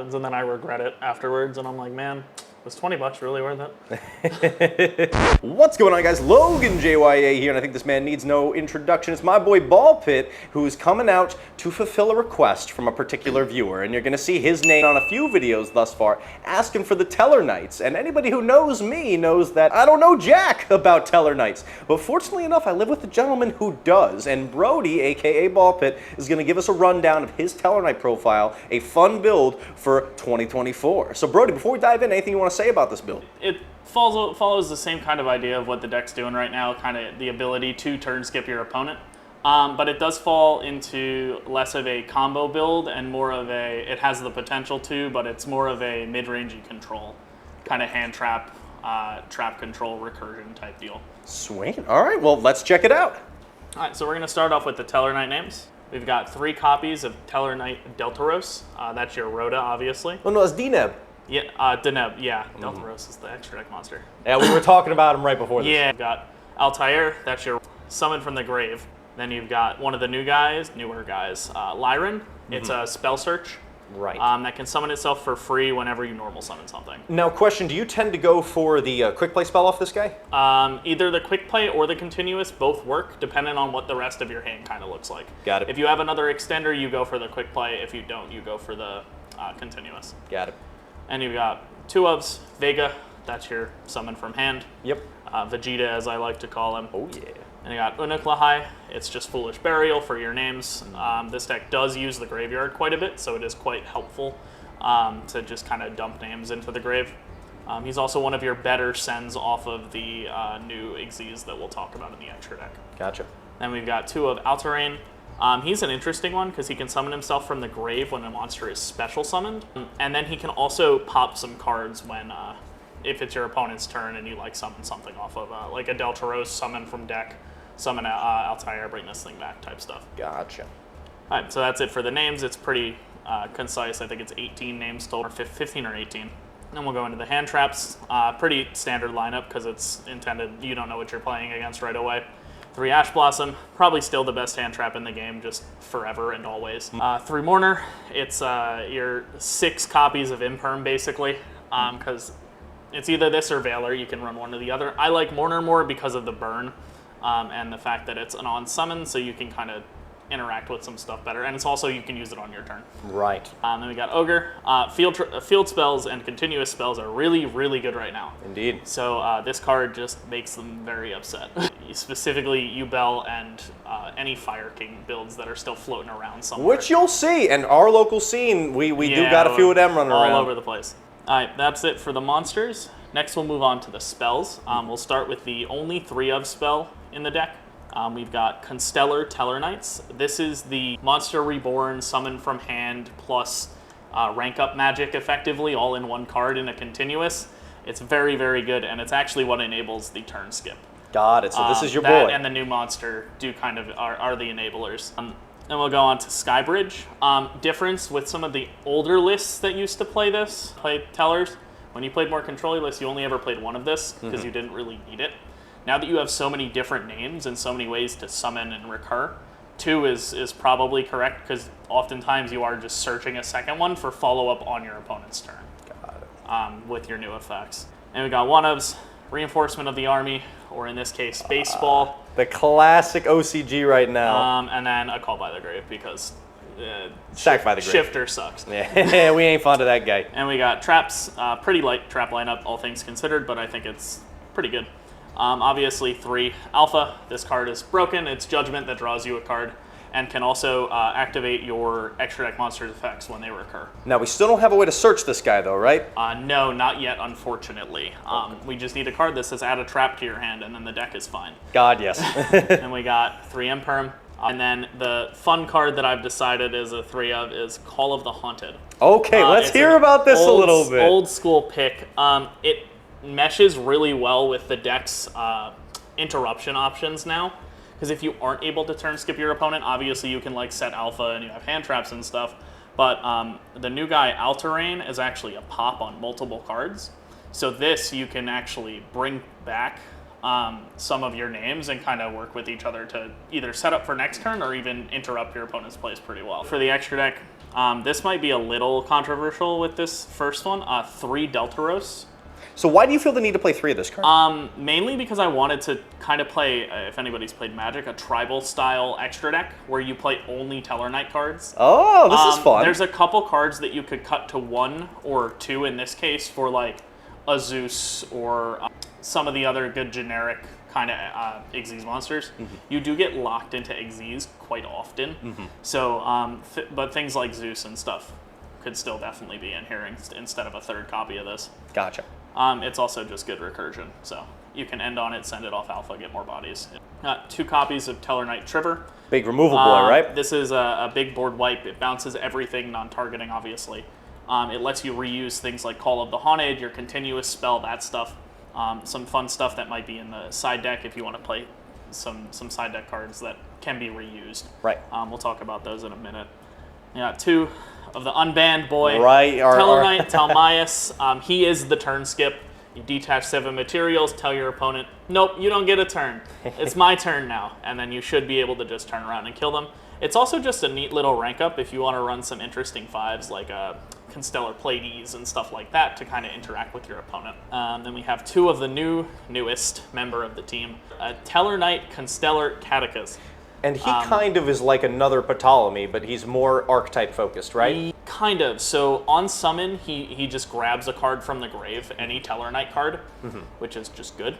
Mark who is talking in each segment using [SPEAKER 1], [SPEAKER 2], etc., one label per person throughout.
[SPEAKER 1] happens, and then I regret it afterwards, and I'm like, man, was 20 bucks really worth it?
[SPEAKER 2] What's going on, guys? Logan JYA here, and I think this man needs no introduction. It's my boy BALLPIT, who's coming out to fulfill a request from a particular viewer, and you're going to see his name on a few videos thus far, asking for the TELLARKNIGHts. And anybody who knows me knows that I don't know jack about TELLARKNIGHts. But fortunately enough, I live with a gentleman who does, and Brody, aka BALLPIT, is going to give us a rundown of his TELLARKNIGHT profile, a fun build for 2024. So Brody, before we dive in, anything you want to say about this build?
[SPEAKER 1] It follows the same kind of idea of what the deck's doing right now, kind of the ability to turn skip your opponent. But it does fall into less of a combo build and more of a, it has the potential to, but it's more of a mid-rangey control, kind of hand trap, trap control, recursion type deal.
[SPEAKER 2] Sweet. All right, well, let's check it out.
[SPEAKER 1] All right, so we're going to start off with the TELLARKNIGHT names. We've got 3 copies of TELLARKNIGHT Deltaros. That's your Rhoda, obviously.
[SPEAKER 2] Oh, no, it's Deneb.
[SPEAKER 1] Yeah, Deneb, yeah. Deltaros is the extra deck monster.
[SPEAKER 2] Yeah, we were talking about him right before this.
[SPEAKER 1] Yeah, you've got Altair, that's your summon from the grave. Then you've got one of the newer guys, Lyran. It's a spell search.
[SPEAKER 2] Right.
[SPEAKER 1] That can summon itself for free whenever you normal summon something.
[SPEAKER 2] Now, question, do you tend to go for the quick play spell off this guy?
[SPEAKER 1] Either the quick play or the continuous both work, depending on what the rest of your hand kind of looks like.
[SPEAKER 2] Got it.
[SPEAKER 1] If you have another extender, you go for the quick play. If you don't, you go for the continuous.
[SPEAKER 2] Got it.
[SPEAKER 1] And you've got 2 ofs, Vega, that's your summon from hand.
[SPEAKER 2] Yep.
[SPEAKER 1] Vegeta, as I like to call him.
[SPEAKER 2] Oh, yeah.
[SPEAKER 1] And you got Unuklahai, it's just Foolish Burial for your names. This deck does use the graveyard quite a bit, so it is quite helpful to just kind of dump names into the grave. He's also one of your better sends off of the new Xyz that we'll talk about in the extra deck.
[SPEAKER 2] Gotcha.
[SPEAKER 1] Then we've got 2 of Alterain. He's an interesting one because he can summon himself from the grave when a monster is special summoned. And then he can also pop some cards when, if it's your opponent's turn and you like summon something off of, like a Deltaros summon from deck, summon Altair, bring this thing back type stuff.
[SPEAKER 2] Gotcha.
[SPEAKER 1] All right, so that's it for the names. It's pretty concise. I think it's 18 names total, or 15 or 18. Then we'll go into the hand traps. Pretty standard lineup because it's intended, you don't know what you're playing against right away. 3 Ash Blossom, probably still the best hand trap in the game, just forever and always. 3 Mourner, it's your 6 copies of Imperm basically, because it's either this or Valor, you can run one or the other. I like Mourner more because of the burn and the fact that it's an on summon, so you can kind of interact with some stuff better, and it's also you can use it on your turn.
[SPEAKER 2] Right.
[SPEAKER 1] Then we got Ogre. Field spells and continuous spells are really, really good right now.
[SPEAKER 2] Indeed.
[SPEAKER 1] So this card just makes them very upset. Specifically, Yubel and any Fire King builds that are still floating around somewhere.
[SPEAKER 2] Which you'll see, and our local scene, we do got a few of them running around.
[SPEAKER 1] All over the place. All right, that's it for the monsters. Next, we'll move on to the spells. We'll start with the only 3 of spell in the deck. We've got Constellar TELLARKNIGHts. This is the Monster Reborn, summon from hand, plus rank up magic effectively, all in one card in a continuous. It's very, very good, and it's actually what enables the turn skip.
[SPEAKER 2] Got it, so this is your
[SPEAKER 1] that
[SPEAKER 2] boy.
[SPEAKER 1] And the new monster do kind of are the enablers. Then we'll go on to Skybridge. Difference with some of the older lists that used to play Tellars. When you played more control lists, you only ever played one of this because you didn't really need it. Now that you have so many different names and so many ways to summon and recur, 2 is probably correct because oftentimes you are just searching a second one for follow-up on your opponent's turn.
[SPEAKER 2] Got it.
[SPEAKER 1] With your new effects. And we got 1-ofs, Reinforcement of the Army, or in this case, Baseball.
[SPEAKER 2] The classic OCG right now.
[SPEAKER 1] And then a Call by the Grave because
[SPEAKER 2] Sack by the Grave.
[SPEAKER 1] Shifter sucks.
[SPEAKER 2] Yeah, we ain't fond of that guy.
[SPEAKER 1] And we got traps, pretty light trap lineup, all things considered, but I think it's pretty good. Obviously 3 Alpha, this card is broken, it's Judgment that draws you a card, and can also activate your extra deck monsters effects when they recur.
[SPEAKER 2] Now, we still don't have a way to search this guy though, right?
[SPEAKER 1] No, not yet, unfortunately. We just need a card that says add a trap to your hand, and then the deck is fine.
[SPEAKER 2] God, yes.
[SPEAKER 1] And we got 3 Imperm, and then the fun card that I've decided is a 3 of is Call of the Haunted.
[SPEAKER 2] Okay, let's hear about this a little bit.
[SPEAKER 1] Old school pick. It meshes really well with the deck's interruption options now. Because if you aren't able to turn skip your opponent, obviously you can like set alpha and you have hand traps and stuff. But the new guy, Alterain, is actually a pop on multiple cards. So this you can actually bring back some of your names and kind of work with each other to either set up for next turn or even interrupt your opponent's plays pretty well. For the extra deck, This might be a little controversial with this first one. 3 Deltaros.
[SPEAKER 2] So why do you feel the need to play 3 of this card?
[SPEAKER 1] Mainly because I wanted to kind of play, if anybody's played Magic, a tribal style extra deck where you play only Tellarknight cards.
[SPEAKER 2] Oh, this is fun.
[SPEAKER 1] There's a couple cards that you could cut to 1 or 2 in this case for like a Zeus or some of the other good generic kind of Xyz monsters. You do get locked into Xyz quite often. So, but things like Zeus and stuff could still definitely be in here instead of a 3rd copy of this.
[SPEAKER 2] Gotcha.
[SPEAKER 1] It's also just good recursion, so you can end on it, send it off alpha, get more bodies. 2 copies of Tellarknight Trigger.
[SPEAKER 2] Big removal boy, right?
[SPEAKER 1] This is a big board wipe. It bounces everything, non-targeting, obviously. It lets you reuse things like Call of the Haunted, your continuous spell, that stuff. Some fun stuff that might be in the side deck if you want to play some side deck cards that can be reused.
[SPEAKER 2] Right.
[SPEAKER 1] We'll talk about those in a minute. Yeah, 2 of the unbanned boy.
[SPEAKER 2] Right.
[SPEAKER 1] Tellarknight, Telmaias. He is the turn skip. You detach 7 materials, tell your opponent, nope, you don't get a turn. It's my turn now. And then you should be able to just turn around and kill them. It's also just a neat little rank up if you want to run some interesting 5s like Constellar Pleiades and stuff like that to kind of interact with your opponent. Then we have 2 of the newest member of the team, Tellarknight Constellar Catechus.
[SPEAKER 2] And he kind of is like another Ptolemy, but he's more archetype focused, right?
[SPEAKER 1] Kind of. So on summon, he just grabs a card from the grave, any Tellarknight card, which is just good.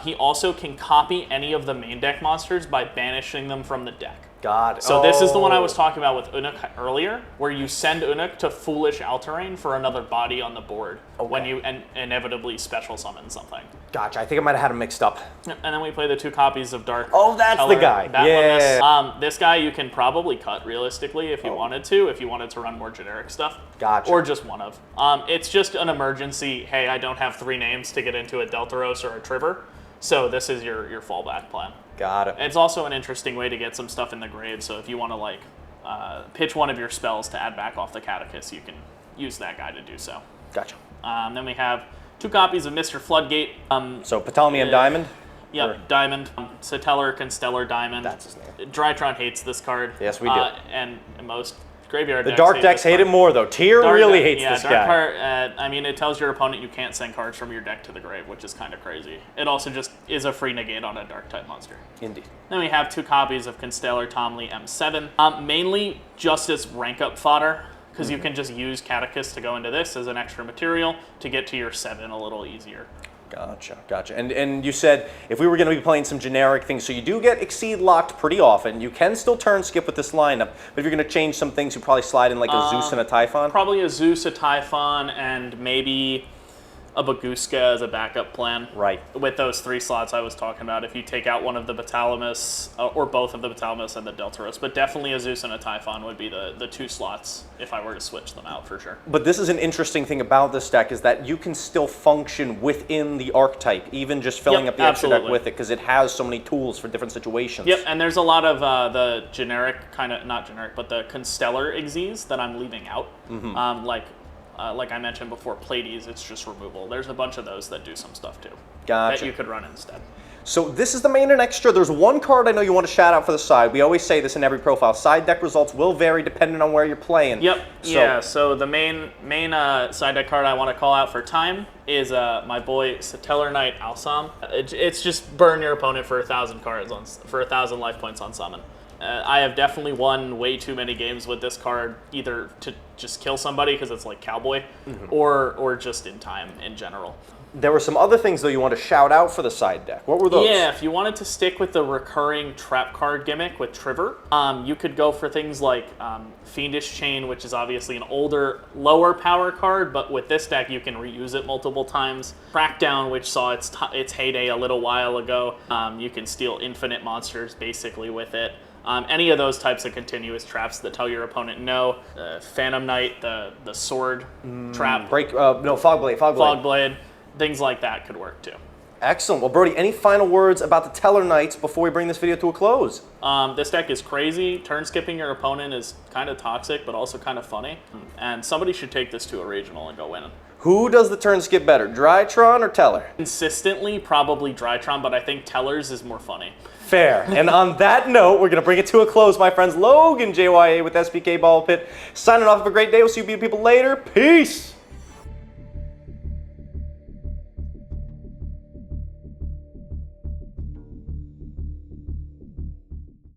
[SPEAKER 1] He also can copy any of the main deck monsters by banishing them from the deck.
[SPEAKER 2] God.
[SPEAKER 1] So this is the one I was talking about with Unuk earlier, where you send Unuk to Foolish Alterain for another body on the board when you inevitably special summon something.
[SPEAKER 2] Gotcha. I think I might have had them mixed up.
[SPEAKER 1] And then we play the 2 copies of Dark.
[SPEAKER 2] Oh, that's
[SPEAKER 1] Teller.
[SPEAKER 2] the guy.
[SPEAKER 1] That
[SPEAKER 2] Yeah.
[SPEAKER 1] one, this guy you can probably cut realistically if you wanted to run more generic stuff.
[SPEAKER 2] Gotcha.
[SPEAKER 1] Or just one of. It's just an emergency, hey, I don't have 3 names to get into a Deltaros or a Trigger, so this is your fallback plan.
[SPEAKER 2] Got it.
[SPEAKER 1] It's also an interesting way to get some stuff in the grave, so if you want to like pitch one of your spells to add back off the Catechus, you can use that guy to do so.
[SPEAKER 2] Gotcha.
[SPEAKER 1] Then we have 2 copies of Mr. Floodgate.
[SPEAKER 2] So Ptolemy and Diamond?
[SPEAKER 1] Yep, Diamond. Satellar, Constellar, Diamond.
[SPEAKER 2] That's his name.
[SPEAKER 1] DRYTRON hates this card.
[SPEAKER 2] Yes, we do.
[SPEAKER 1] And most graveyard
[SPEAKER 2] The
[SPEAKER 1] decks
[SPEAKER 2] dark decks hate it more, though. Tyr really hates this guy.
[SPEAKER 1] I mean, it tells your opponent you can't send cards from your deck to the grave, which is kind of crazy. It also just is a free negate on a dark-type monster.
[SPEAKER 2] Indeed.
[SPEAKER 1] Then we have 2 copies of Constellar Tomley M7. Mainly just as rank-up fodder, because you can just use Catechus to go into this as an extra material to get to your 7 a little easier.
[SPEAKER 2] Gotcha, gotcha. And you said if we were going to be playing some generic things, so you do get Exceed locked pretty often. You can still turn skip with this lineup, but if you're going to change some things, you probably slide in like a Zeus and a Typhon?
[SPEAKER 1] Probably a Zeus, a Typhon, and maybe a Baguska as a backup plan.
[SPEAKER 2] Right.
[SPEAKER 1] With those 3 slots I was talking about, if you take out one of the Batalamus, or both of the Batalamus and the Deltaros, but definitely a Zeus and a Typhon would be the 2 slots if I were to switch them out for sure.
[SPEAKER 2] But this is an interesting thing about this deck is that you can still function within the archetype, even just filling up the extra deck with it, because it has so many tools for different situations.
[SPEAKER 1] Yep, and there's a lot of the generic, not generic, but the Constellar Xyz that I'm leaving out. Like I mentioned before, Pleiades, it's just removal. There's a bunch of those that do some stuff too.
[SPEAKER 2] Gotcha.
[SPEAKER 1] That you could run instead.
[SPEAKER 2] So this is the main and extra. There's one card I know you want to shout out for the side. We always say this in every profile. Side deck results will vary depending on where you're playing.
[SPEAKER 1] Yep. So the main side deck card I want to call out for time is my boy Tellarknight Alsam. It's just burn your opponent for 1,000 cards for 1,000 life points on summon. I have definitely won way too many games with this card, either to just kill somebody because it's like Cowboy, or just in time in general.
[SPEAKER 2] There were some other things, though, you want to shout out for the side deck. What were those?
[SPEAKER 1] Yeah, if you wanted to stick with the recurring trap card gimmick with Trigger, you could go for things like Fiendish Chain, which is obviously an older, lower power card, but with this deck you can reuse it multiple times. Crackdown, which saw its heyday a little while ago. You can steal infinite monsters basically with it. Any of those types of continuous traps that tell your opponent no. Phantom Knight, the sword trap. Fogblade. Things like that could work too.
[SPEAKER 2] Excellent. Well, Brody, any final words about the Tellarknights before we bring this video to a close?
[SPEAKER 1] This deck is crazy. Turn skipping your opponent is kind of toxic, but also kind of funny. And somebody should take this to a regional and go win.
[SPEAKER 2] Who does the turn skip better, DRYTRON or Teller?
[SPEAKER 1] Consistently, probably DRYTRON, but I think Tellar's is more funny.
[SPEAKER 2] Fair. And on that note, we're going to bring it to a close, my friends. Logan JYA with SPK Ball Pit. Signing off. Have a great day. We'll see you beautiful people later. Peace.